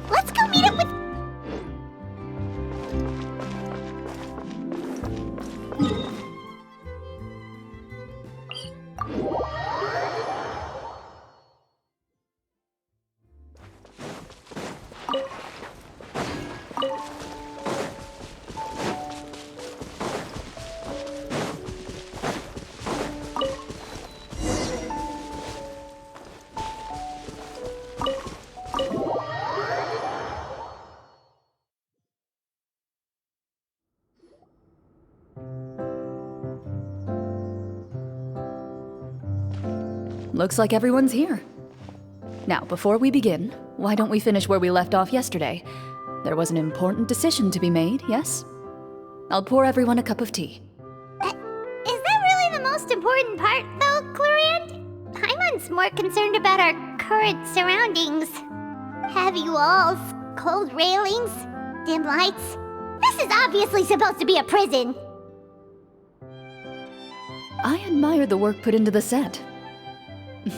Let's go meet up with... Looks like everyone's here. Now, before we begin, why don't we finish where we left off yesterday? There was an important decision to be made, yes? I'll pour everyone a cup of tea. Is that really the most important part, though, Clorand? Paimon's more concerned about our current surroundings. Heavy walls, cold railings, dim lights. This is obviously supposed to be a prison. I admire the work put into the set.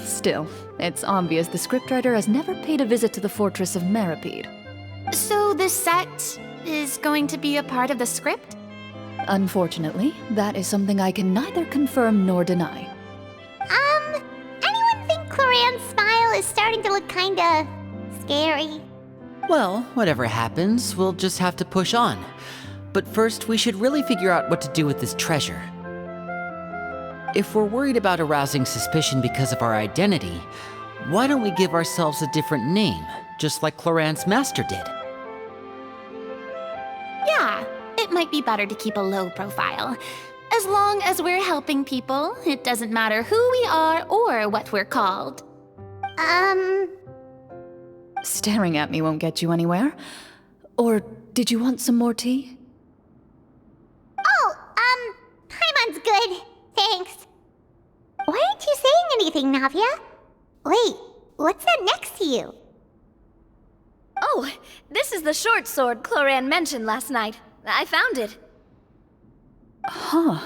Still, it's obvious the scriptwriter has never paid a visit to the fortress of Meripede. So the set is going to be a part of the script? Unfortunately, that is something I can neither confirm nor deny. Anyone think Clorand's smile is starting to look kinda scary? Well, whatever happens, we'll just have to push on. But first, we should really figure out what to do with this treasure. If we're worried about arousing suspicion because of our identity, why don't we give ourselves a different name, just like Clorand's master did? Yeah, it might be better to keep a low profile. As long as we're helping people, it doesn't matter who we are or what we're called. Staring at me won't get you anywhere. Or did you want some more tea? Oh, Paimon's good. Thanks. Why aren't you saying anything, Navia? Wait, what's that next to you? Oh, this is the short sword Clorand mentioned last night. I found it. Huh.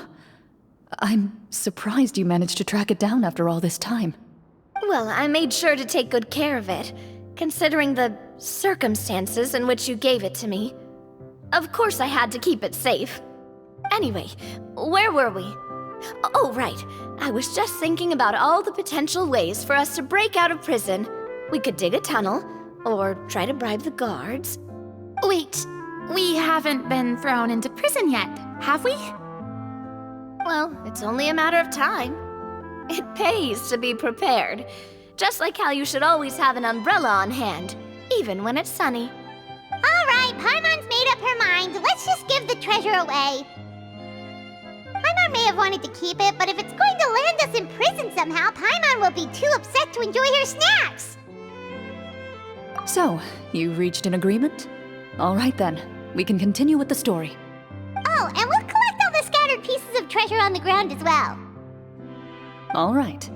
I'm surprised you managed to track it down after all this time. Well, I made sure to take good care of it, considering the circumstances in which you gave it to me. Of course I had to keep it safe. Anyway, where were we? Oh, right. I was just thinking about all the potential ways for us to break out of prison. We could dig a tunnel, or try to bribe the guards. Wait, we haven't been thrown into prison yet, have we? Well, it's only a matter of time. It pays to be prepared. Just like how you should always have an umbrella on hand, even when it's sunny. Alright, Paimon's made up her mind. Let's just give the treasure away. Paimon may have wanted to keep it, but if it's going to land us in prison somehow, Paimon will be too upset to enjoy her snacks. So, you reached an agreement? All right then, we can continue with the story. Oh, and we'll collect all the scattered pieces of treasure on the ground as well. All right.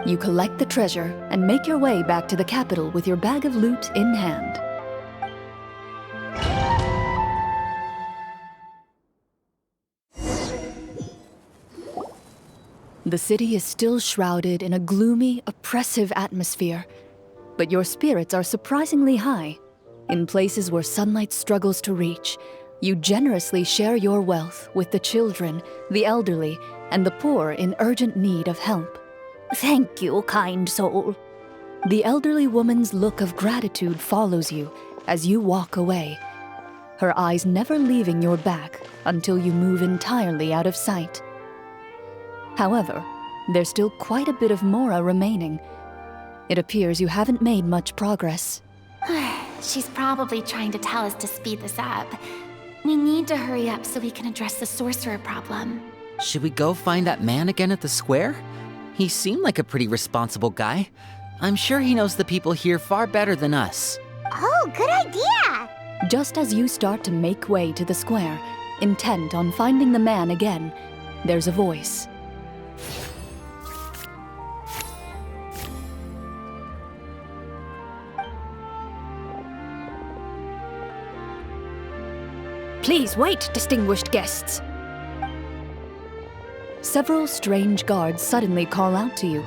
You collect the treasure and make your way back to the capital with your bag of loot in hand. The city is still shrouded in a gloomy, oppressive atmosphere, but your spirits are surprisingly high. In places where sunlight struggles to reach, you generously share your wealth with the children, the elderly, and the poor in urgent need of help. Thank you, kind soul. The elderly woman's look of gratitude follows you as you walk away, her eyes never leaving your back until you move entirely out of sight. However, there's still quite a bit of Mora remaining. It appears you haven't made much progress. She's probably trying to tell us to speed this up. We need to hurry up so we can address the sorcerer problem. Should we go find that man again at the square? He seemed like a pretty responsible guy. I'm sure he knows the people here far better than us. Oh, good idea! Just as you start to make way to the square, intent on finding the man again, there's a voice. Please wait, distinguished guests. Several strange guards suddenly call out to you.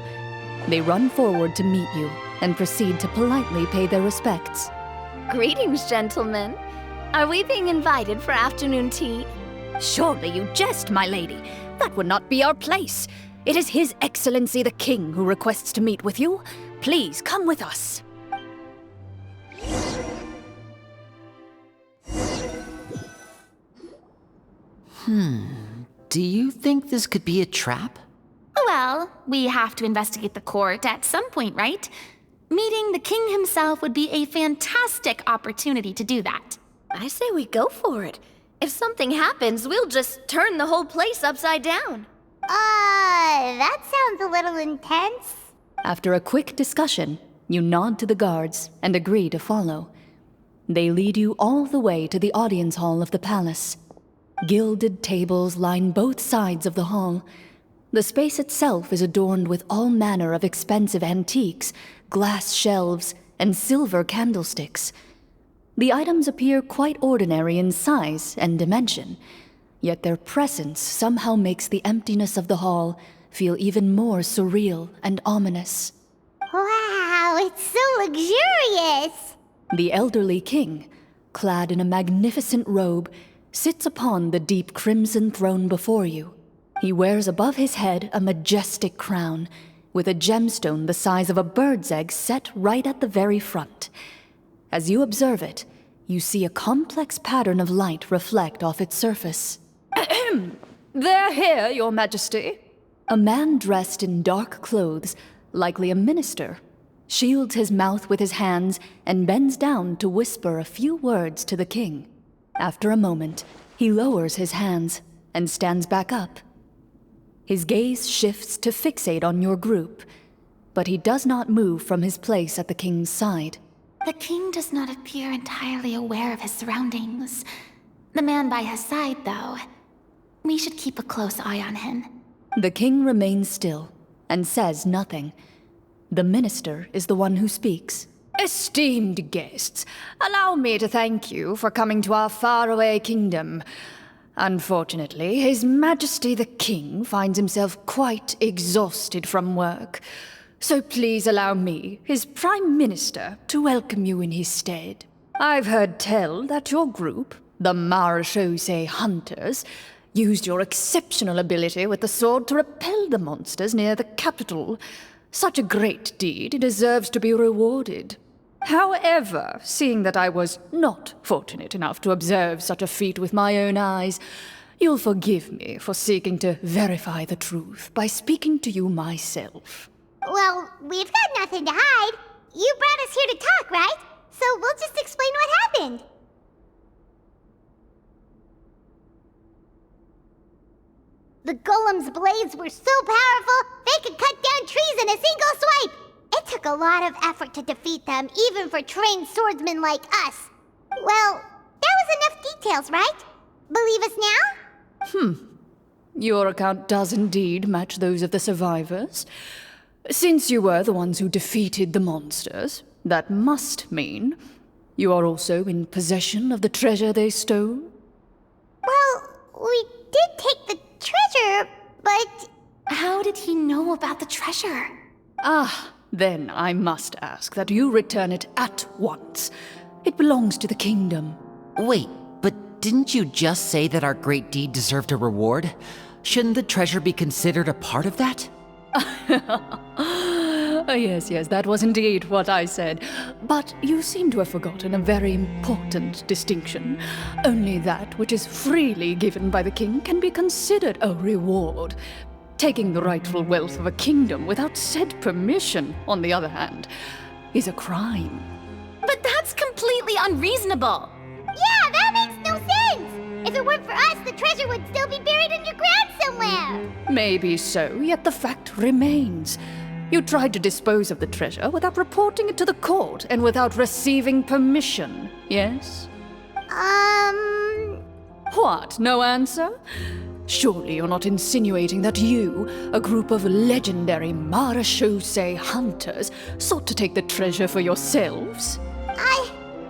They run forward to meet you and proceed to politely pay their respects. Greetings, gentlemen. Are we being invited for afternoon tea? Surely you jest, my lady. That would not be our place. It is His Excellency the King who requests to meet with you. Please come with us. Do you think this could be a trap? Well, we have to investigate the court at some point, right? Meeting the king himself would be a fantastic opportunity to do that. I say we go for it. If something happens, we'll just turn the whole place upside down. That sounds a little intense. After a quick discussion, you nod to the guards and agree to follow. They lead you all the way to the audience hall of the palace. Gilded tables line both sides of the hall. The space itself is adorned with all manner of expensive antiques, glass shelves, and silver candlesticks. The items appear quite ordinary in size and dimension, yet their presence somehow makes the emptiness of the hall feel even more surreal and ominous. Wow, it's so luxurious! The elderly king, clad in a magnificent robe, sits upon the deep crimson throne before you. He wears above his head a majestic crown, with a gemstone the size of a bird's egg set right at the very front. As you observe it, you see a complex pattern of light reflect off its surface. They're here, Your Majesty. A man dressed in dark clothes, likely a minister, shields his mouth with his hands and bends down to whisper a few words to the king. After a moment, he lowers his hands and stands back up. His gaze shifts to fixate on your group, but he does not move from his place at the king's side. The king does not appear entirely aware of his surroundings. The man by his side, though, we should keep a close eye on him. The king remains still and says nothing. The minister is the one who speaks. Esteemed guests, allow me to thank you for coming to our faraway kingdom. Unfortunately, His Majesty the King finds himself quite exhausted from work. So please allow me, his Prime Minister, to welcome you in his stead. I've heard tell that your group, the Marechaussee Hunters, used your exceptional ability with the sword to repel the monsters near the capital. Such a great deed deserves to be rewarded. However, seeing that I was not fortunate enough to observe such a feat with my own eyes, you'll forgive me for seeking to verify the truth by speaking to you myself. Well, we've got nothing to hide. You brought us here to talk, right? So we'll just explain what happened. The golem's blades were so powerful, they could cut down trees in a single swipe. It took a lot of effort to defeat them, even for trained swordsmen like us. Well, that was enough details, right? Believe us now? Your account does indeed match those of the survivors. Since you were the ones who defeated the monsters, that must mean you are also in possession of the treasure they stole? Well, we did take the treasure, but... How did he know about the treasure? Then I must ask that you return it at once. It belongs to the kingdom. Wait, but didn't you just say that our great deed deserved a reward? Shouldn't the treasure be considered a part of that? Yes, that was indeed what I said. But you seem to have forgotten a very important distinction. Only that which is freely given by the king can be considered a reward. Taking the rightful wealth of a kingdom without said permission, on the other hand, is a crime. But that's completely unreasonable. Yeah, that makes no sense! If it weren't for us, the treasure would still be buried underground somewhere! Maybe so, yet the fact remains. You tried to dispose of the treasure without reporting it to the court and without receiving permission, yes? What, no answer? Surely you're not insinuating that you, a group of legendary Marechaussee hunters, sought to take the treasure for yourselves?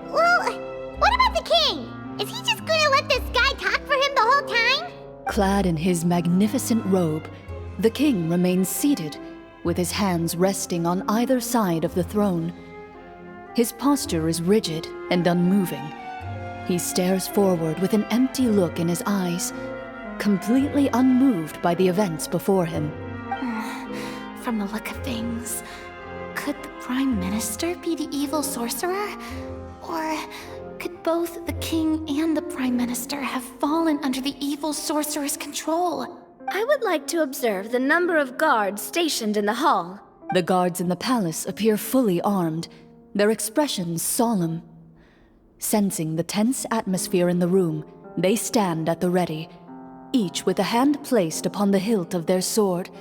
Well, what about the king? Is he just gonna let this guy talk for him the whole time? Clad in his magnificent robe, the king remains seated, with his hands resting on either side of the throne. His posture is rigid and unmoving. He stares forward with an empty look in his eyes, completely unmoved by the events before him. From the look of things, could the Prime Minister be the evil sorcerer? Or could both the King and the Prime Minister have fallen under the evil sorcerer's control? I would like to observe the number of guards stationed in the hall. The guards in the palace appear fully armed, their expressions solemn. Sensing the tense atmosphere in the room, they stand at the ready, each with a hand placed upon the hilt of their sword,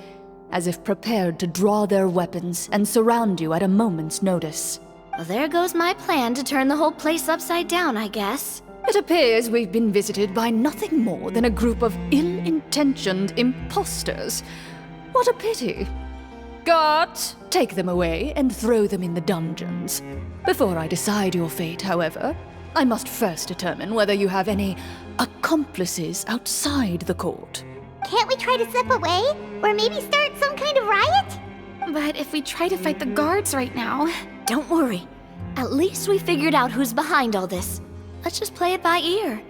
as if prepared to draw their weapons and surround you at a moment's notice. Well, there goes my plan to turn the whole place upside down, I guess. It appears we've been visited by nothing more than a group of ill-intentioned imposters. What a pity. Guards, take them away and throw them in the dungeons. Before I decide your fate, however, I must first determine whether you have any accomplices outside the court. Can't we try to slip away? Or maybe start some kind of riot? But if we try to fight the guards right now... Don't worry. At least we figured out who's behind all this. Let's just play it by ear.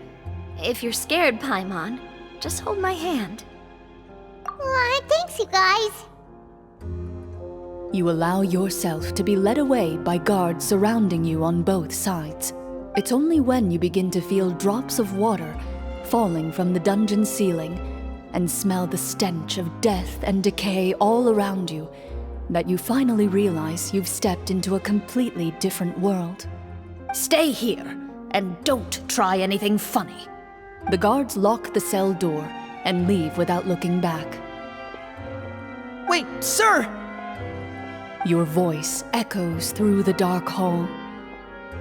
If you're scared, Paimon, just hold my hand. Aw, thanks, you guys. You allow yourself to be led away by guards surrounding you on both sides. It's only when you begin to feel drops of water falling from the dungeon ceiling and smell the stench of death and decay all around you that you finally realize you've stepped into a completely different world. Stay here, and don't try anything funny. The guards lock the cell door and leave without looking back. Wait, sir! Your voice echoes through the dark hall,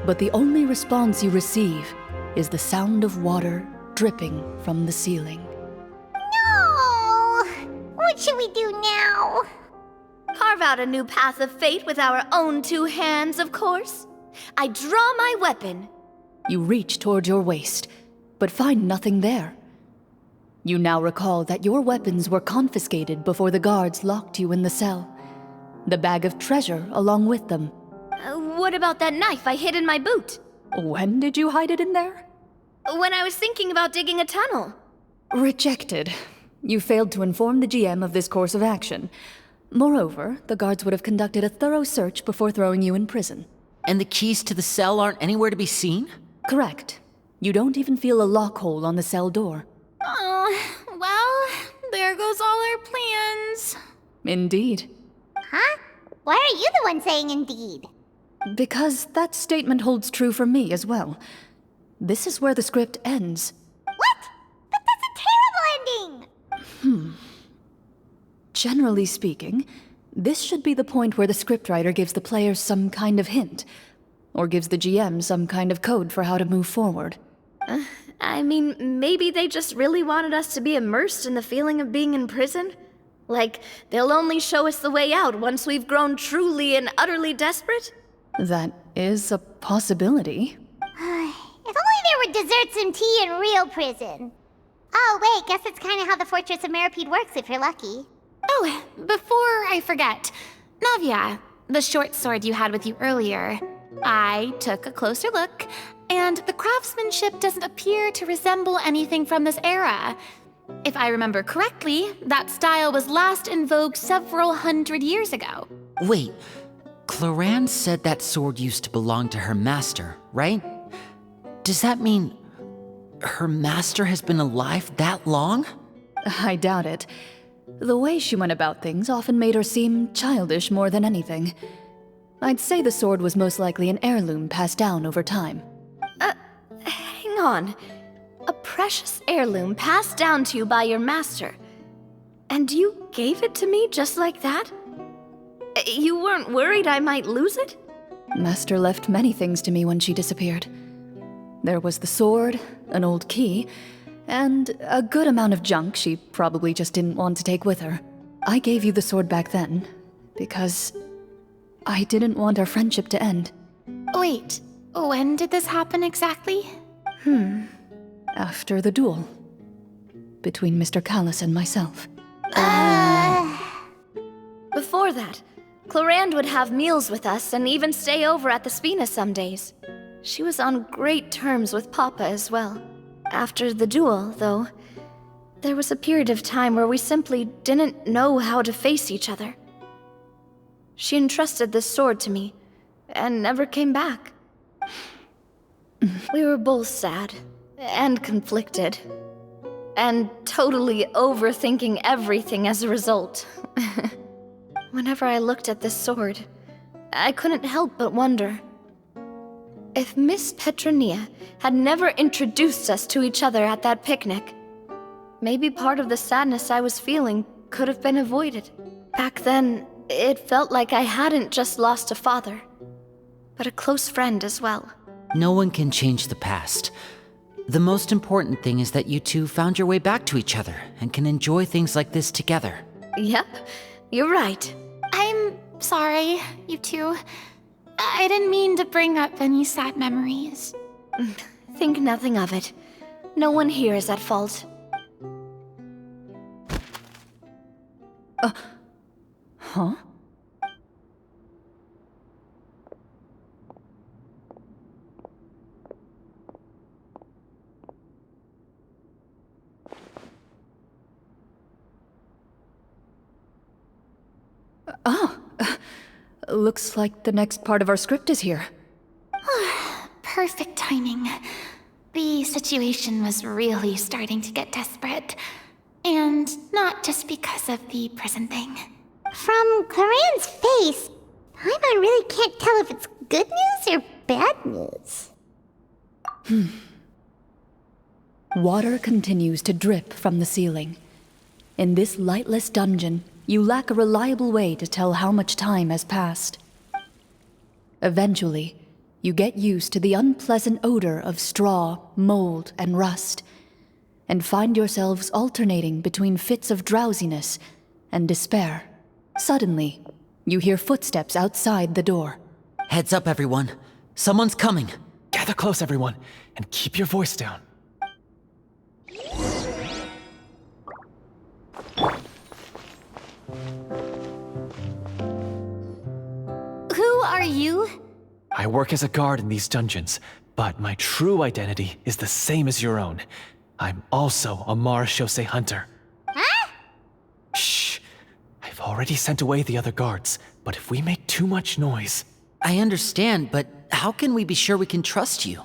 but the only response you receive is the sound of water dripping from the ceiling. No! What should we do now? Carve out a new path of fate with our own two hands, of course. I draw my weapon. You reach toward your waist, but find nothing there. You now recall that your weapons were confiscated before the guards locked you in the cell. The bag of treasure along with them. What about that knife I hid in my boot? When did you hide it in there? When I was thinking about digging a tunnel. Rejected. You failed to inform the GM of this course of action. Moreover, the guards would have conducted a thorough search before throwing you in prison. And the keys to the cell aren't anywhere to be seen? Correct. You don't even feel a lock hole on the cell door. Oh, well, there goes all our plans. Indeed. Huh? Why are you the one saying indeed? Because that statement holds true for me as well. This is where the script ends. What? But that's a terrible ending! Generally speaking, this should be the point where the scriptwriter gives the players some kind of hint, or gives the GM some kind of code for how to move forward. I mean, maybe they just really wanted us to be immersed in the feeling of being in prison? Like, they'll only show us the way out once we've grown truly and utterly desperate? That is a possibility. If only there were desserts and tea in real prison. Oh, wait, guess that's kind of how the Fortress of Meripede works if you're lucky. Oh, before I forget, Navia, the short sword you had with you earlier, I took a closer look, and the craftsmanship doesn't appear to resemble anything from this era. If I remember correctly, that style was last in vogue several hundred years ago. Wait, Cloran said that sword used to belong to her master, right? Does that mean her master has been alive that long? I doubt it. The way she went about things often made her seem childish more than anything. I'd say the sword was most likely an heirloom passed down over time. Hang on. A precious heirloom passed down to you by your master. And you gave it to me just like that? You weren't worried I might lose it? Master left many things to me when she disappeared. There was the sword, an old key, and a good amount of junk she probably just didn't want to take with her. I gave you the sword back then, because I didn't want our friendship to end. Wait, when did this happen exactly? After the duel. Between Mr. Callis and myself. before that, Clorand would have meals with us and even stay over at the Spina some days. She was on great terms with Papa as well. After the duel, though, there was a period of time where we simply didn't know how to face each other. She entrusted this sword to me, and never came back. We were both sad, and conflicted, and totally overthinking everything as a result. Whenever I looked at this sword, I couldn't help but wonder if Miss Petronia had never introduced us to each other at that picnic. Maybe part of the sadness I was feeling could have been avoided. Back then, it felt like I hadn't just lost a father, but a close friend as well. No one can change the past. The most important thing is that you two found your way back to each other and can enjoy things like this together. Yep, you're right. I'm sorry, you two. I didn't mean to bring up any sad memories. Think nothing of it. No one here is at fault. Huh? Looks like the next part of our script is here. Perfect timing. The situation was really starting to get desperate. And not just because of the prison thing. From Clorand's face, Paimon really can't tell if it's good news or bad news. Water continues to drip from the ceiling. In this lightless dungeon, you lack a reliable way to tell how much time has passed. Eventually, you get used to the unpleasant odor of straw, mold, and rust, and find yourselves alternating between fits of drowsiness and despair. Suddenly, you hear footsteps outside the door. Heads up, everyone. Someone's coming. Gather close, everyone, and keep your voice down. Who are you? I work as a guard in these dungeons, but my true identity is the same as your own. I'm also a Marashose hunter. Huh? Shh! I've already sent away the other guards, but if we make too much noise... I understand, but how can we be sure we can trust you?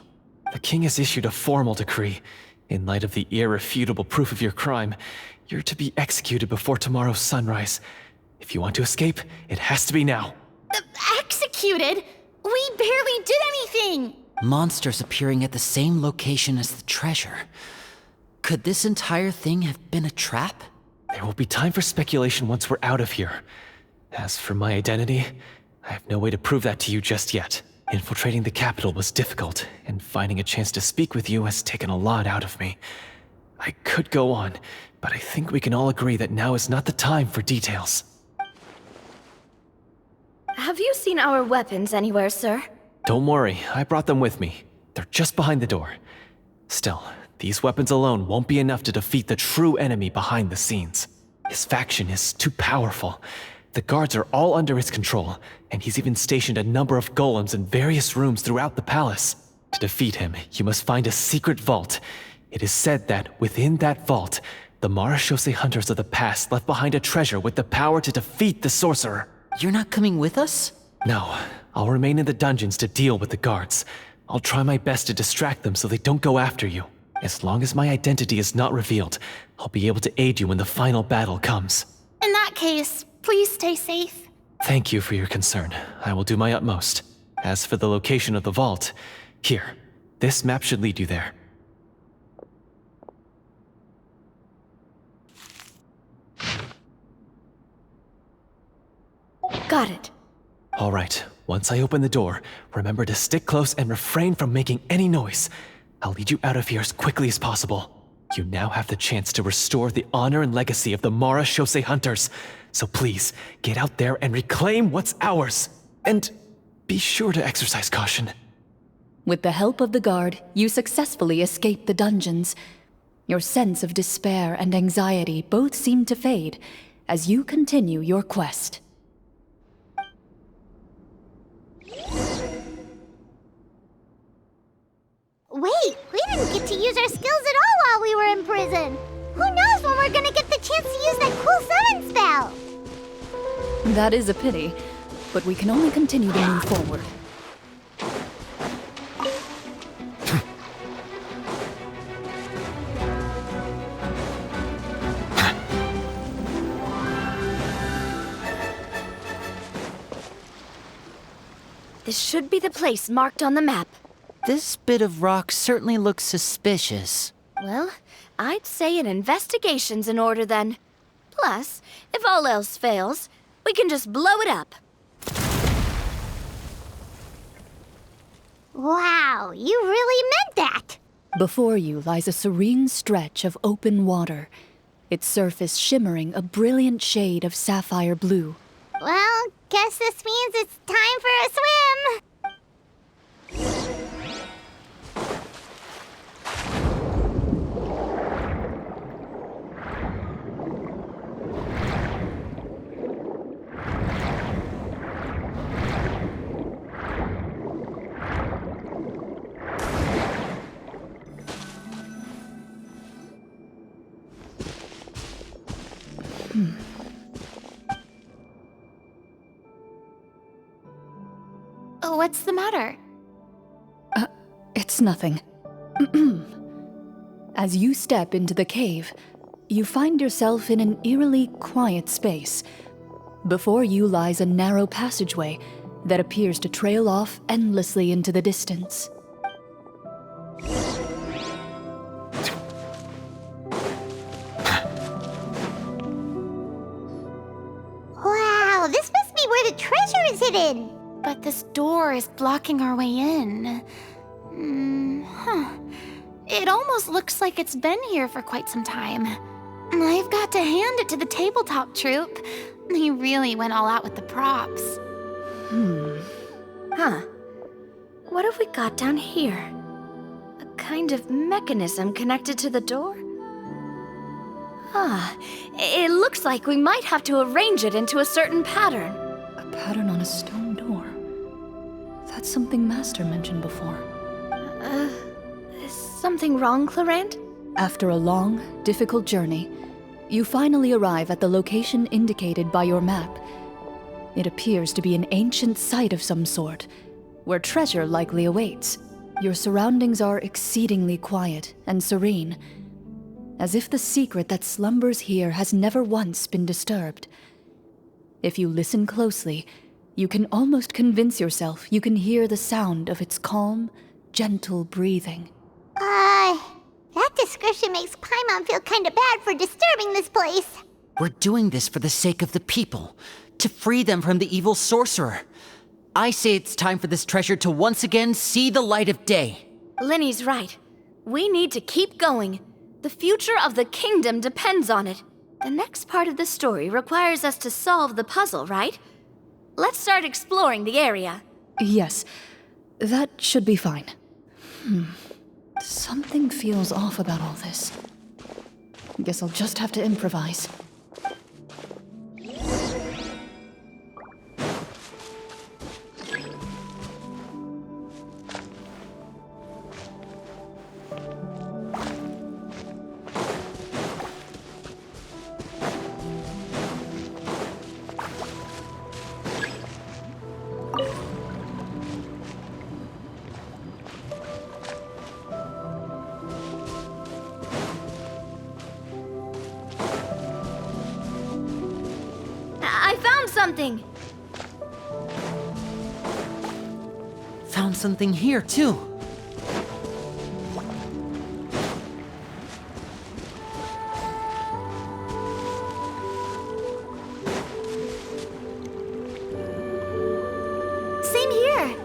The king has issued a formal decree. In light of the irrefutable proof of your crime, you're to be executed before tomorrow's sunrise. If you want to escape, it has to be now. Executed? We barely did anything! Monsters appearing at the same location as the treasure. Could this entire thing have been a trap? There will be time for speculation once we're out of here. As for my identity, I have no way to prove that to you just yet. Infiltrating the capital was difficult, and finding a chance to speak with you has taken a lot out of me. I could go on, but I think we can all agree that now is not the time for details. Have you seen our weapons anywhere, sir? Don't worry, I brought them with me. They're just behind the door. Still, these weapons alone won't be enough to defeat the true enemy behind the scenes. His faction is too powerful. The guards are all under his control, and he's even stationed a number of golems in various rooms throughout the palace. To defeat him, you must find a secret vault. It is said that within that vault, the Marashose hunters of the past left behind a treasure with the power to defeat the sorcerer. You're not coming with us? No, I'll remain in the dungeons to deal with the guards. I'll try my best to distract them so they don't go after you. As long as my identity is not revealed, I'll be able to aid you when the final battle comes. In that case, please stay safe. Thank you for your concern. I will do my utmost. As for the location of the vault, here, this map should lead you there. Got it. All right, once I open the door, remember to stick close and refrain from making any noise. I'll lead you out of here as quickly as possible. You now have the chance to restore the honor and legacy of the Marashose hunters. So please, get out there and reclaim what's ours. And be sure to exercise caution. With the help of the guard, you successfully escape the dungeons. Your sense of despair and anxiety both seem to fade as you continue your quest. Wait, we didn't get to use our skills at all while we were in prison. Who knows when we're gonna get the chance to use that cool summon spell? That is a pity, but we can only continue to move forward. This should be the place marked on the map. This bit of rock certainly looks suspicious. Well, I'd say an investigation's in order then. Plus, if all else fails, we can just blow it up. Wow, you really meant that! Before you lies a serene stretch of open water, its surface shimmering a brilliant shade of sapphire blue. Well, guess this means it's time for a swim! What's the matter? It's nothing. As you step into the cave, you find yourself in an eerily quiet space. Before you lies a narrow passageway that appears to trail off endlessly into the distance. Wow, this must be where the treasure is hidden! But this door is blocking our way in. It almost looks like it's been here for quite some time. I've got to hand it to the tabletop troupe. They really went all out with the props. Huh. What have we got down here? A kind of mechanism connected to the door? It looks like we might have to arrange it into a certain pattern. A pattern on a stone door. That's something Master mentioned before. Is something wrong, Clarant? After a long, difficult journey, you finally arrive at the location indicated by your map. It appears to be an ancient site of some sort, where treasure likely awaits. Your surroundings are exceedingly quiet and serene, as if the secret that slumbers here has never once been disturbed. If you listen closely, you can almost convince yourself you can hear the sound of its calm, gentle breathing. That description makes Paimon feel kinda bad for disturbing this place. We're doing this for the sake of the people, to free them from the evil sorcerer. I say it's time for this treasure to once again see the light of day. Linny's right. We need to keep going. The future of the kingdom depends on it. The next part of the story requires us to solve the puzzle, right? Let's start exploring the area. Yes, that should be fine. Something feels off about all this. Guess I'll just have to improvise. I found something! Found something here, too. Same here.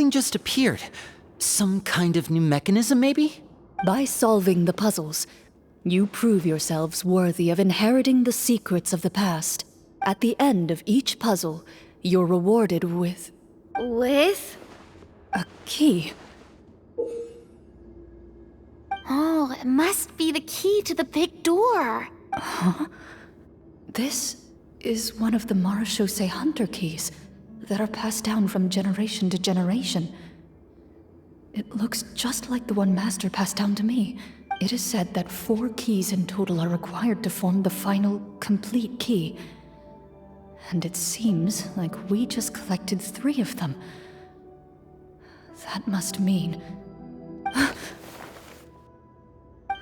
something just appeared. Some kind of new mechanism, maybe? By solving the puzzles, you prove yourselves worthy of inheriting the secrets of the past. At the end of each puzzle, you're rewarded with With? a key. Oh, it must be the key to the big door. This is one of the Marachose Hunter keys that are passed down from generation to generation. It looks just like the one Master passed down to me. It is said that 4 keys in total are required to form the final, complete key. And it seems like we just collected 3 of them. That must mean...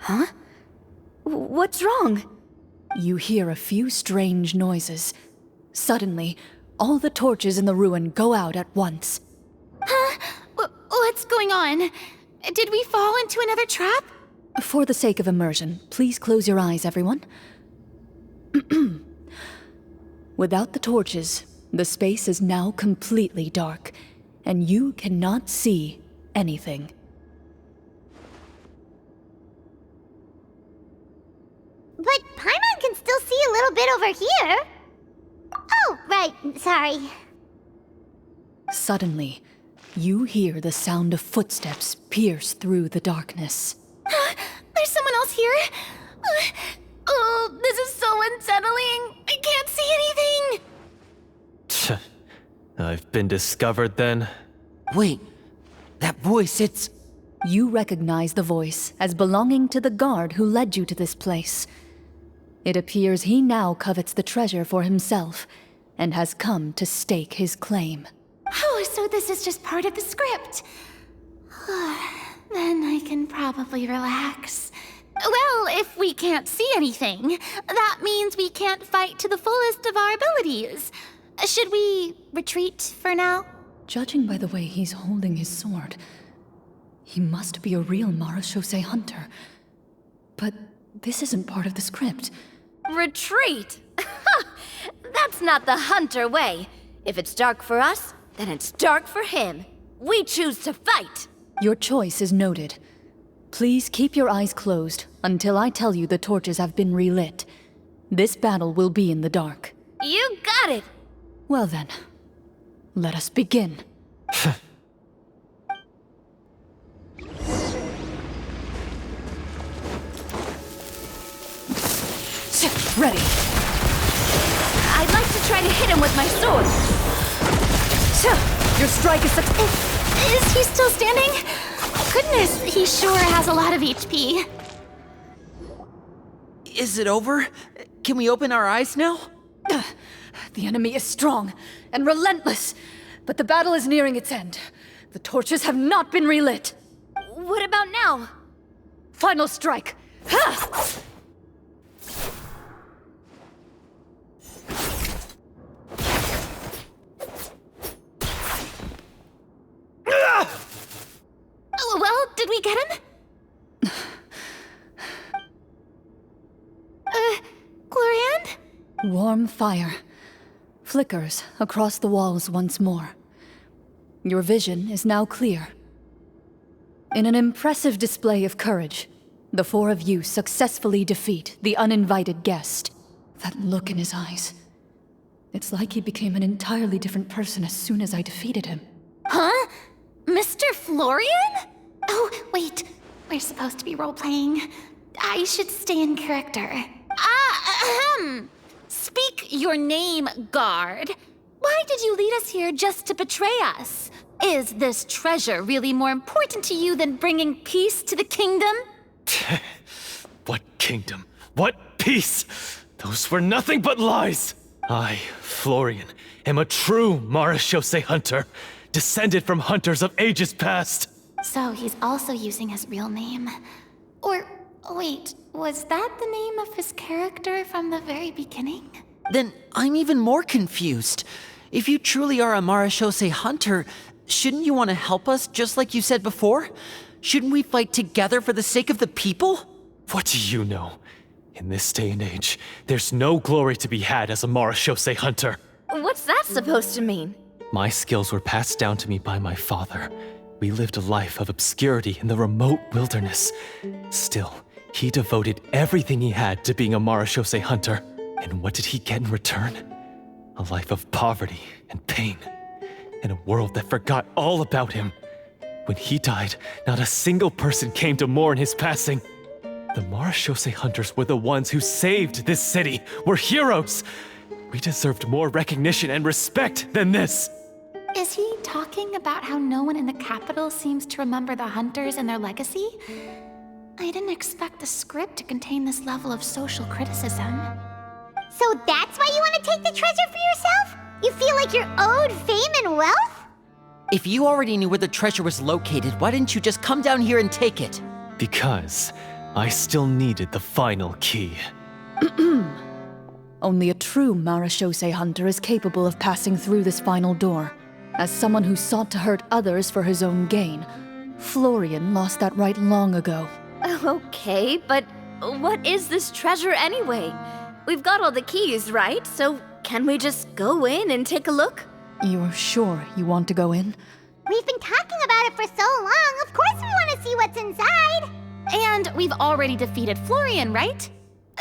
Huh? What's wrong? You hear a few strange noises. Suddenly, all the torches in the ruin go out at once. Huh? What's going on? Did we fall into another trap? For the sake of immersion, please close your eyes, everyone. Without the torches, the space is now completely dark, and you cannot see anything. But Paimon can still see a little bit over here. Oh, right, sorry. Suddenly, you hear the sound of footsteps pierce through the darkness. There's someone else here? Oh, this is so unsettling. I can't see anything. I've been discovered then. Wait, that voice, it's... You recognize the voice as belonging to the guard who led you to this place. It appears he now covets the treasure for himself and has come to stake his claim. Oh, so this is just part of the script. Then I can probably relax. Well, if we can't see anything, that means we can't fight to the fullest of our abilities. Should we retreat for now? Judging by the way he's holding his sword, he must be a real Marachose hunter. But this isn't part of the script. Retreat? That's not the hunter way. If it's dark for us, then it's dark for him. We choose to fight. Your choice is noted. Please keep your eyes closed until I tell you the torches have been relit. This battle will be in the dark. You got it. Well then, let us begin. Ready. I'd like to try to hit him with my sword. Your strike is Is he still standing? Goodness, he sure has a lot of HP. Is it over? Can we open our eyes now? The enemy is strong and relentless, but the battle is nearing its end. The torches have not been relit. What about now? Final strike. Ha! Well, did we get him? Glorian? Warm fire flickers across the walls once more. Your vision is now clear. In an impressive display of courage, the 4 of you successfully defeat the uninvited guest. That look in his eyes. It's like he became an entirely different person as soon as I defeated him. Huh? Mr. Florian? Oh, wait. We're supposed to be role-playing. I should stay in character. Speak your name, guard. Why did you lead us here just to betray us? Is this treasure really more important to you than bringing peace to the kingdom? What kingdom? What peace? Those were nothing but lies! I, Florian, am a true Marachose hunter, descended from hunters of ages past. So he's also using his real name. Or, wait, was that the name of his character from the very beginning? Then I'm even more confused. If you truly are a Marachose hunter, shouldn't you want to help us just like you said before? Shouldn't we fight together for the sake of the people? What do you know? In this day and age, there's no glory to be had as a Marachose hunter. What's that supposed to mean? My skills were passed down to me by my father. We lived a life of obscurity in the remote wilderness. Still, he devoted everything he had to being a Marashose hunter. And what did he get in return? A life of poverty and pain. In a world that forgot all about him. When he died, not a single person came to mourn his passing. The Marashose hunters were the ones who saved this city. We're heroes! We deserved more recognition and respect than this! Is he talking about how no one in the capital seems to remember the hunters and their legacy? I didn't expect the script to contain this level of social criticism. So that's why you want to take the treasure for yourself? You feel like you're owed fame and wealth? If you already knew where the treasure was located, why didn't you just come down here and take it? Because I still needed the final key. Only a true Marashose hunter is capable of passing through this final door. As someone who sought to hurt others for his own gain, Florian lost that right long ago. Okay, but what is this treasure anyway? We've got all the keys, right? So can we just go in and take a look? You're sure you want to go in? We've been talking about it for so long. Of course we want to see what's inside. And we've already defeated Florian, right?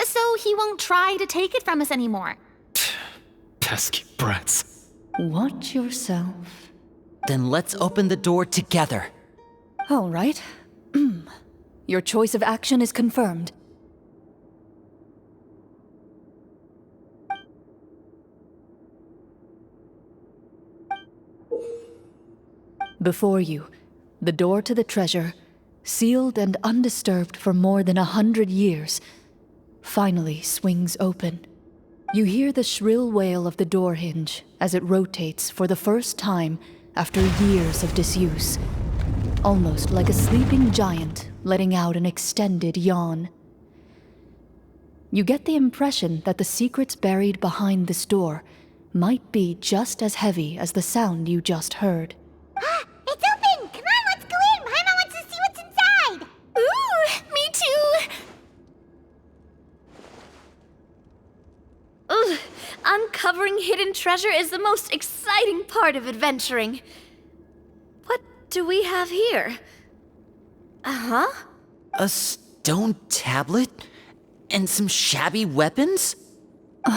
So he won't try to take it from us anymore. Pesky brats. Watch yourself. Then let's open the door together. All right. Your choice of action is confirmed. Before you, the door to the treasure, sealed and undisturbed for more than 100 years, finally swings open. You hear the shrill wail of the door hinge as it rotates for the first time after years of disuse, almost like a sleeping giant letting out an extended yawn. You get the impression that the secrets buried behind this door might be just as heavy as the sound you just heard. It's open! Come on, let's go in! Paimon wants to see what's inside! Ooh, me too! Ugh, uncovering hidden treasure is the most exciting part of adventuring. What do we have here? Uh-huh. A stone tablet? And some shabby weapons? You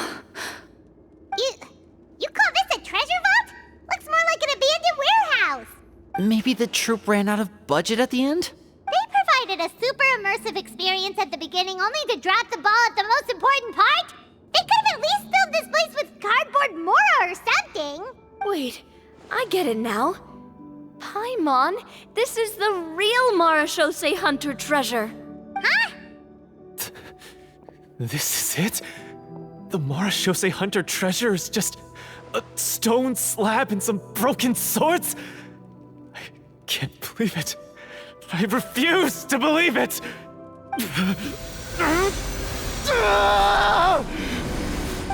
call this a treasure vault? Looks more like an abandoned warehouse. Maybe the troop ran out of budget at the end? They provided a super immersive experience at the beginning only to drop the ball at the most important part. They could have at least filled this place with cardboard mora or something. Wait, I get it now. Paimon, this is the real Marashose hunter treasure. Huh? This is it? The Marashose hunter treasure is just a stone slab and some broken swords? I can't believe it. I refuse to believe it!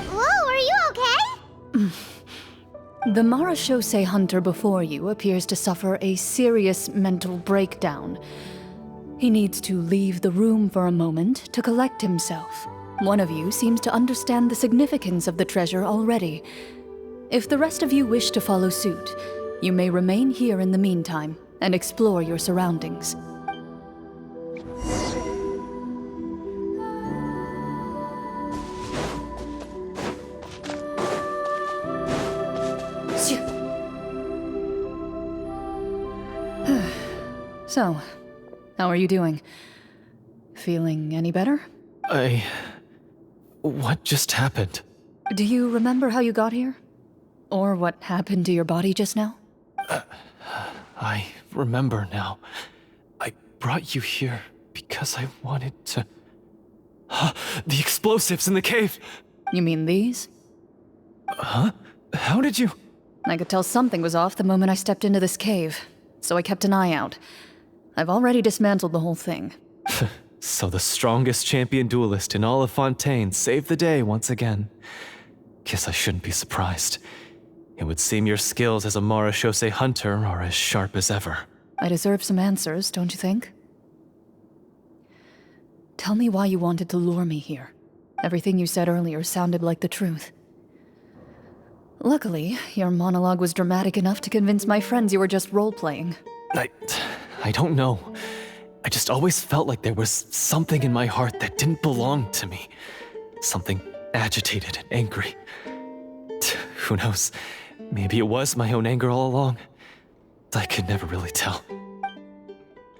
Whoa, are you okay? The Marashose hunter before you appears to suffer a serious mental breakdown. He needs to leave the room for a moment to collect himself. One of you seems to understand the significance of the treasure already. If the rest of you wish to follow suit, you may remain here in the meantime and explore your surroundings. So, how are you doing? Feeling any better? What just happened? Do you remember how you got here? Or what happened to your body just now? I remember now. I brought you here because I wanted to... The explosives in the cave! You mean these? Huh? How did you... I could tell something was off the moment I stepped into this cave, so I kept an eye out. I've already dismantled the whole thing. So the strongest champion duelist in all of Fontaine saved the day once again. Guess I shouldn't be surprised. It would seem your skills as a Marashose hunter are as sharp as ever. I deserve some answers, don't you think? Tell me why you wanted to lure me here. Everything you said earlier sounded like the truth. Luckily, your monologue was dramatic enough to convince my friends you were just role-playing. I don't know. I just always felt like there was something in my heart that didn't belong to me. Something agitated and angry. Who knows? Maybe it was my own anger all along. I could never really tell.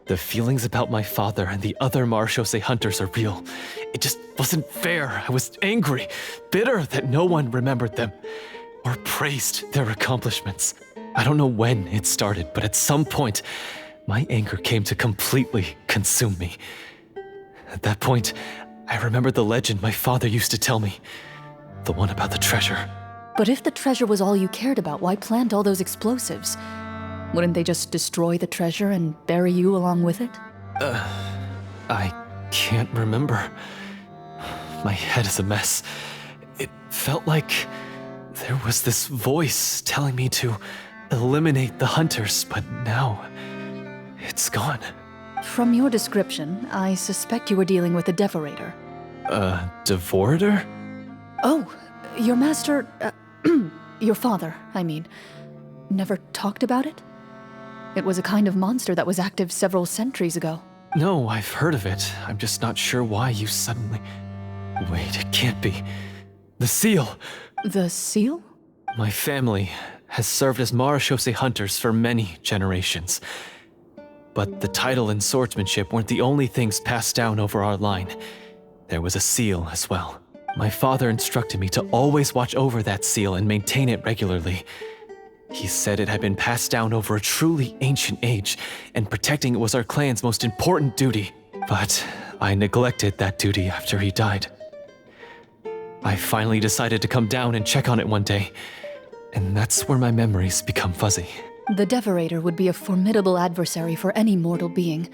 The feelings about my father and the other Marechaussee hunters are real. It just wasn't fair. I was angry, bitter that no one remembered them or praised their accomplishments. I don't know when it started, but at some point, my anger came to completely consume me. At that point, I remembered the legend my father used to tell me. The one about the treasure. But if the treasure was all you cared about, why plant all those explosives? Wouldn't they just destroy the treasure and bury you along with it? I can't remember. My head is a mess. It felt like there was this voice telling me to eliminate the hunters, but now it's gone. From your description, I suspect you were dealing with a Devorator. Devorator? Oh, your master, your father, I mean, never talked about it? It was a kind of monster that was active several centuries ago. No, I've heard of it. I'm just not sure why you suddenly... Wait, it can't be. The seal! The seal? My family has served as Marechaussee hunters for many generations. But the title and swordsmanship weren't the only things passed down over our line. There was a seal as well. My father instructed me to always watch over that seal and maintain it regularly. He said it had been passed down over a truly ancient age, and protecting it was our clan's most important duty. But I neglected that duty after he died. I finally decided to come down and check on it one day, and that's where my memories become fuzzy. The Devorator would be a formidable adversary for any mortal being,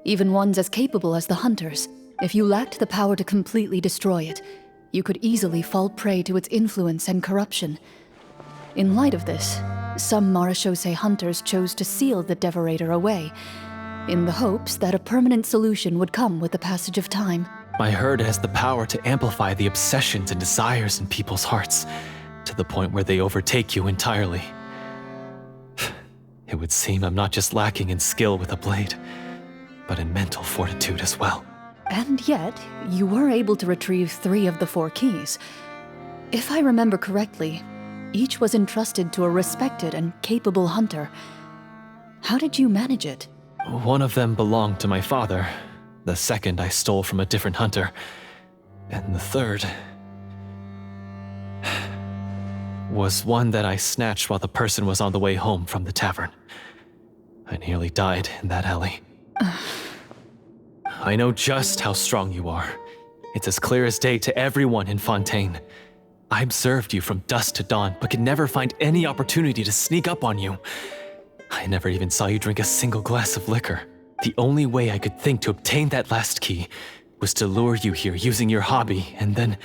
even ones as capable as the Hunters. If you lacked the power to completely destroy it, you could easily fall prey to its influence and corruption. In light of this, some Marechaussee hunters chose to seal the Devorator away, in the hopes that a permanent solution would come with the passage of time. I heard it has the power to amplify the obsessions and desires in people's hearts, to the point where they overtake you entirely. It would seem I'm not just lacking in skill with a blade, but in mental fortitude as well. And yet, you were able to retrieve 3 of the 4 keys. If I remember correctly, each was entrusted to a respected and capable hunter. How did you manage it? One of them belonged to my father. The second I stole from a different hunter. And the third... was one that I snatched while the person was on the way home from the tavern. I nearly died in that alley. I know just how strong you are. It's as clear as day to everyone in Fontaine. I observed you from dusk to dawn, but could never find any opportunity to sneak up on you. I never even saw you drink a single glass of liquor. The only way I could think to obtain that last key was to lure you here using your hobby, and then...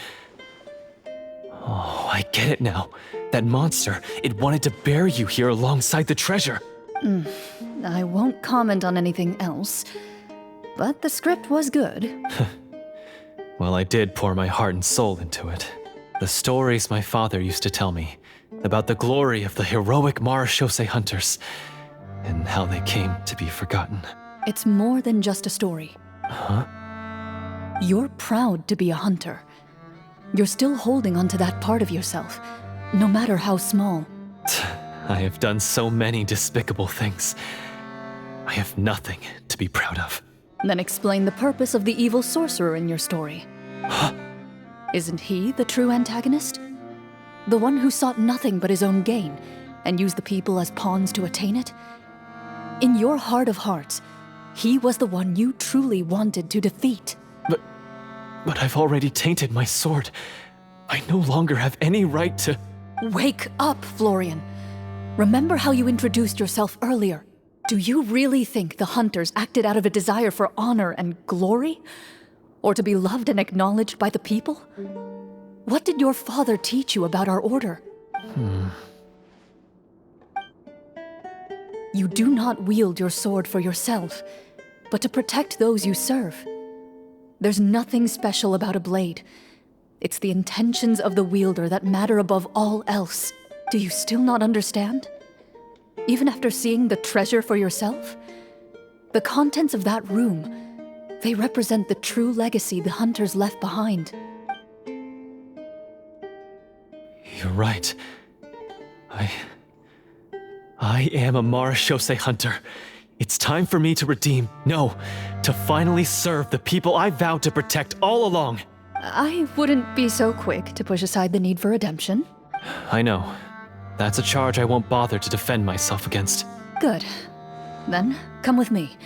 Oh, I get it now. That monster, it wanted to bury you here alongside the treasure. I won't comment on anything else, but the script was good. Well, I did pour my heart and soul into it. The stories my father used to tell me about the glory of the heroic Marechaussee hunters and how they came to be forgotten. It's more than just a story. Huh? You're proud to be a hunter. You're still holding onto that part of yourself, no matter how small. I have done so many despicable things. I have nothing to be proud of. Then explain the purpose of the evil sorcerer in your story. Isn't he the true antagonist? The one who sought nothing but his own gain, and used the people as pawns to attain it? In your heart of hearts, he was the one you truly wanted to defeat. But I've already tainted my sword. I no longer have any right to... Wake up, Florian. Remember how you introduced yourself earlier. Do you really think the hunters acted out of a desire for honor and glory? Or to be loved and acknowledged by the people? What did your father teach you about our order? You do not wield your sword for yourself, but to protect those you serve. There's nothing special about a blade. It's the intentions of the wielder that matter above all else. Do you still not understand? Even after seeing the treasure for yourself? The contents of that room, they represent the true legacy the hunters left behind. You're right. I am a Marashose hunter. It's time for me to redeem, no, to finally serve the people I vowed to protect all along. I wouldn't be so quick to push aside the need for redemption. I know. That's a charge I won't bother to defend myself against. Good. Then, come with me,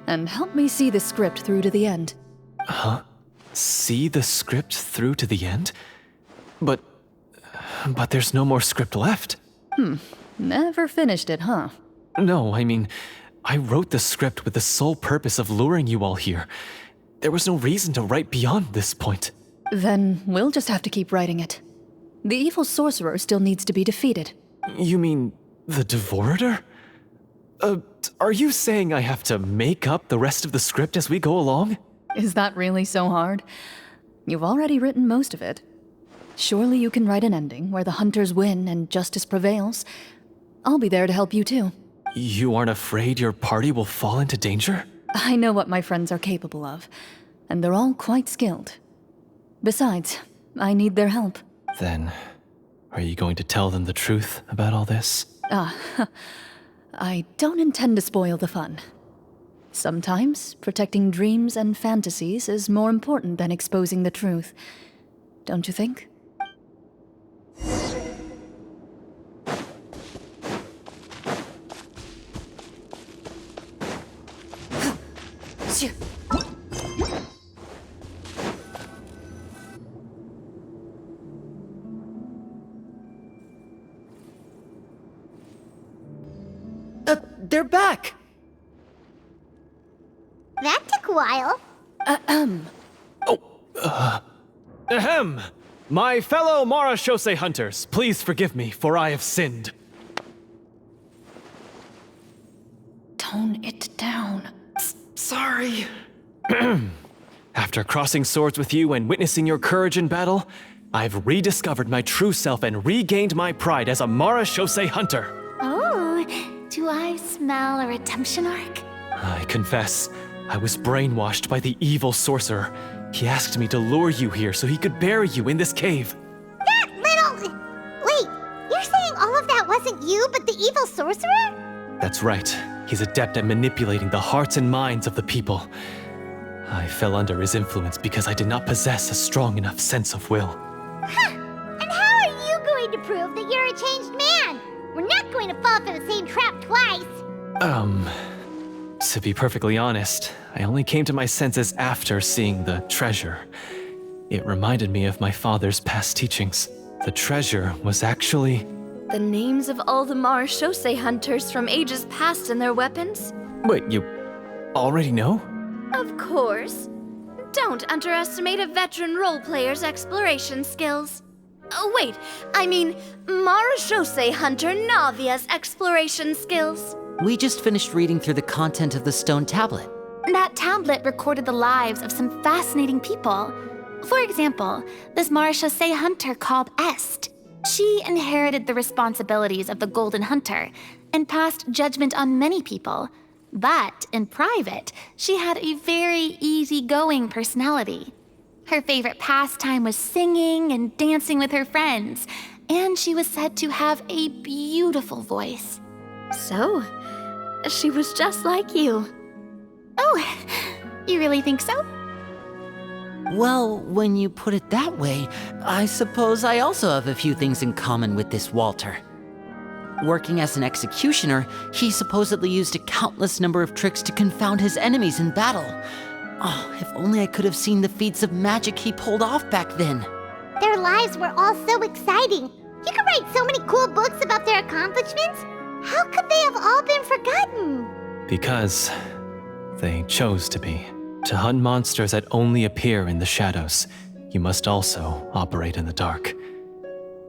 and help me see the script through to the end. Huh? See the script through to the end? But there's no more script left. Never finished it, huh? No, I mean, I wrote the script with the sole purpose of luring you all here. There was no reason to write beyond this point. Then we'll just have to keep writing it. The evil sorcerer still needs to be defeated. You mean the Devorator? Are you saying I have to make up the rest of the script as we go along? Is that really so hard? You've already written most of it. Surely you can write an ending where the hunters win and justice prevails. I'll be there to help you too. You aren't afraid your party will fall into danger? I know what my friends are capable of, and they're all quite skilled. Besides, I need their help. Then, are you going to tell them the truth about all this? I don't intend to spoil the fun. Sometimes, protecting dreams and fantasies is more important than exposing the truth. Don't you think? They're back! That took a while. Ahem! My fellow Marashose hunters, please forgive me, for I have sinned. Tone it down. Sorry. After crossing swords with you and witnessing your courage in battle, I've rediscovered my true self and regained my pride as a Marashose hunter. Oh, do I smell a redemption arc? I confess, I was brainwashed by the evil sorcerer. He asked me to lure you here so he could bury you in this cave. That little... Wait, you're saying all of that wasn't you, but the evil sorcerer? That's right. He's adept at manipulating the hearts and minds of the people. I fell under his influence because I did not possess a strong enough sense of will. Huh! And how are you going to prove that you're a changed man? We're not going to fall for the same trap twice. To be perfectly honest, I only came to my senses after seeing the treasure. It reminded me of my father's past teachings. The treasure was actually... The names of all the Marashose hunters from ages past and their weapons? Wait, you already know? Of course. Don't underestimate a veteran role player's exploration skills. Oh, wait, I mean Marashose hunter Navia's exploration skills. We just finished reading through the content of the stone tablet. That tablet recorded the lives of some fascinating people. For example, this Marashose hunter called Est. She inherited the responsibilities of the Golden Hunter and passed judgment on many people. But in private, she had a very easygoing personality. Her favorite pastime was singing and dancing with her friends, and she was said to have a beautiful voice. So, she was just like you. Oh, you really think so? Well, when you put it that way, I suppose I also have a few things in common with this Walter. Working as an executioner, he supposedly used a countless number of tricks to confound his enemies in battle. Oh, if only I could have seen the feats of magic he pulled off back then. Their lives were all so exciting. You could write so many cool books about their accomplishments. How could they have all been forgotten? Because they chose to be. To hunt monsters that only appear in the shadows, you must also operate in the dark.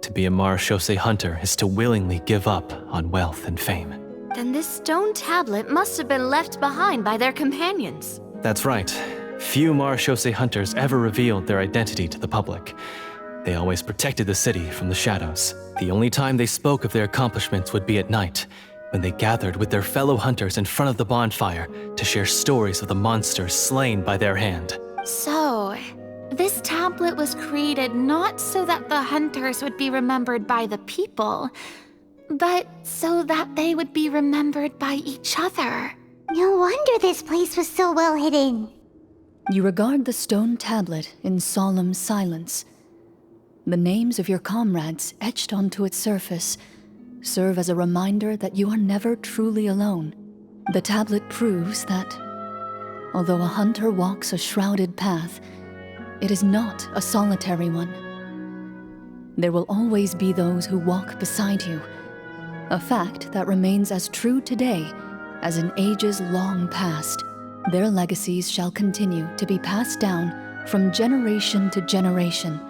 To be a Marashose hunter is to willingly give up on wealth and fame. Then this stone tablet must have been left behind by their companions. That's right. Few Marashose hunters ever revealed their identity to the public. They always protected the city from the shadows. The only time they spoke of their accomplishments would be at night, when they gathered with their fellow hunters in front of the bonfire to share stories of the monsters slain by their hand. So, this tablet was created not so that the hunters would be remembered by the people, but so that they would be remembered by each other. No wonder this place was so well hidden. You regard the stone tablet in solemn silence. The names of your comrades etched onto its surface serve as a reminder that you are never truly alone. The tablet proves that, although a hunter walks a shrouded path, it is not a solitary one. There will always be those who walk beside you, a fact that remains as true today as in ages long past. Their legacies shall continue to be passed down from generation to generation,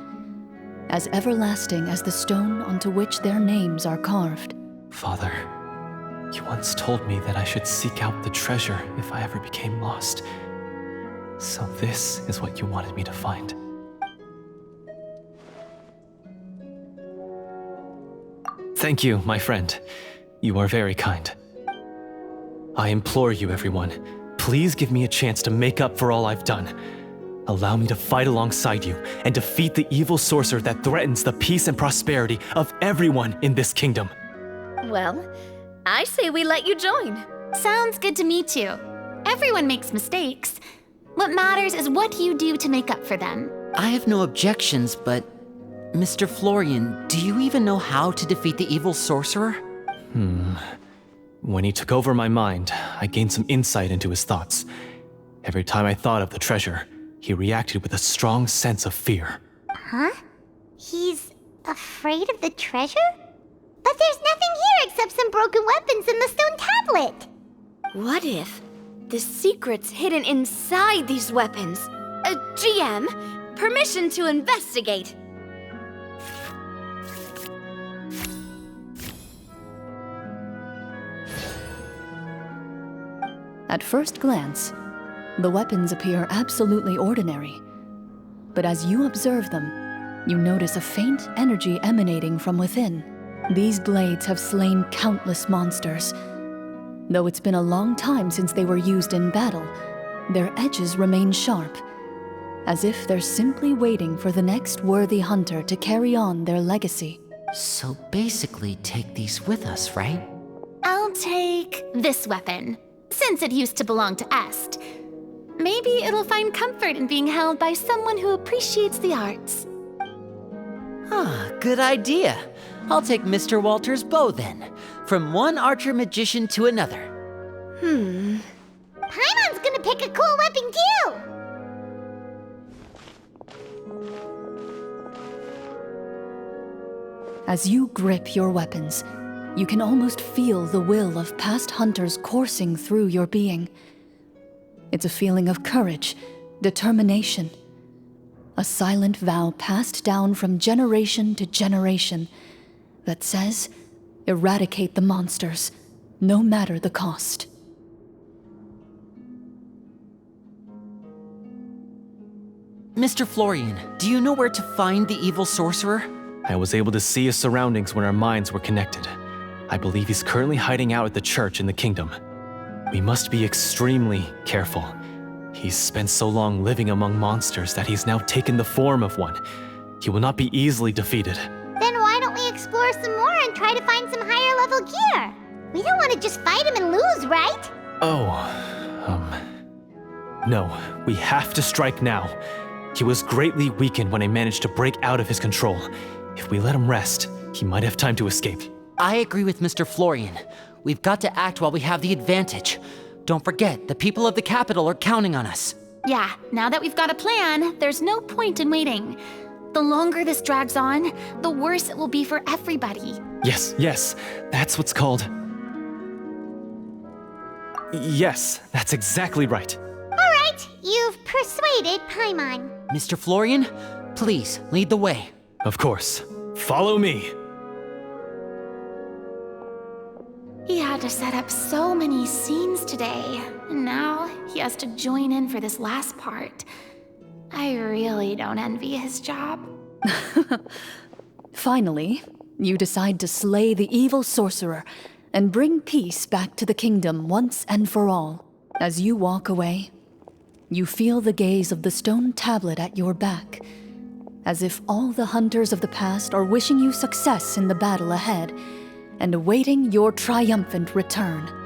as everlasting as the stone onto which their names are carved. Father, you once told me that I should seek out the treasure if I ever became lost. So this is what you wanted me to find. Thank you, my friend. You are very kind. I implore you, everyone, please give me a chance to make up for all I've done. Allow me to fight alongside you and defeat the evil sorcerer that threatens the peace and prosperity of everyone in this kingdom. Well, I say we let you join. Sounds good to me too. Everyone makes mistakes. What matters is what you do to make up for them. I have no objections, but Mr. Florian, do you even know how to defeat the evil sorcerer? When he took over my mind, I gained some insight into his thoughts. Every time I thought of the treasure, he reacted with a strong sense of fear. Huh? He's afraid of the treasure? But there's nothing here except some broken weapons and the stone tablet. What if the secret's hidden inside these weapons? GM, permission to investigate. At first glance, the weapons appear absolutely ordinary. But as you observe them, you notice a faint energy emanating from within. These blades have slain countless monsters. Though it's been a long time since they were used in battle, their edges remain sharp, as if they're simply waiting for the next worthy hunter to carry on their legacy. So basically, take these with us, right? I'll take this weapon, since it used to belong to Est. Maybe it'll find comfort in being held by someone who appreciates the arts. Ah, good idea. I'll take Mr. Walter's bow then, from one archer magician to another. Paimon's gonna pick a cool weapon too! As you grip your weapons, you can almost feel the will of past hunters coursing through your being. It's a feeling of courage, determination, a silent vow passed down from generation to generation that says, eradicate the monsters, no matter the cost. Mr. Florian, do you know where to find the evil sorcerer? I was able to see his surroundings when our minds were connected. I believe he's currently hiding out at the church in the kingdom. We must be extremely careful. He's spent so long living among monsters that he's now taken the form of one. He will not be easily defeated. Then why don't we explore some more and try to find some higher level gear? We don't want to just fight him and lose, right? No, we have to strike now. He was greatly weakened when I managed to break out of his control. If we let him rest, he might have time to escape. I agree with Mr. Florian. We've got to act while we have the advantage. Don't forget, the people of the capital are counting on us. Yeah, now that we've got a plan, there's no point in waiting. The longer this drags on, the worse it will be for everybody. Yes, that's what's called... Yes, that's exactly right. Alright, you've persuaded Paimon. Mr. Florian, please lead the way. Of course. Follow me. He had to set up so many scenes today, and now he has to join in for this last part. I really don't envy his job. Finally, you decide to slay the evil sorcerer and bring peace back to the kingdom once and for all. As you walk away, you feel the gaze of the stone tablet at your back, as if all the hunters of the past are wishing you success in the battle ahead and awaiting your triumphant return.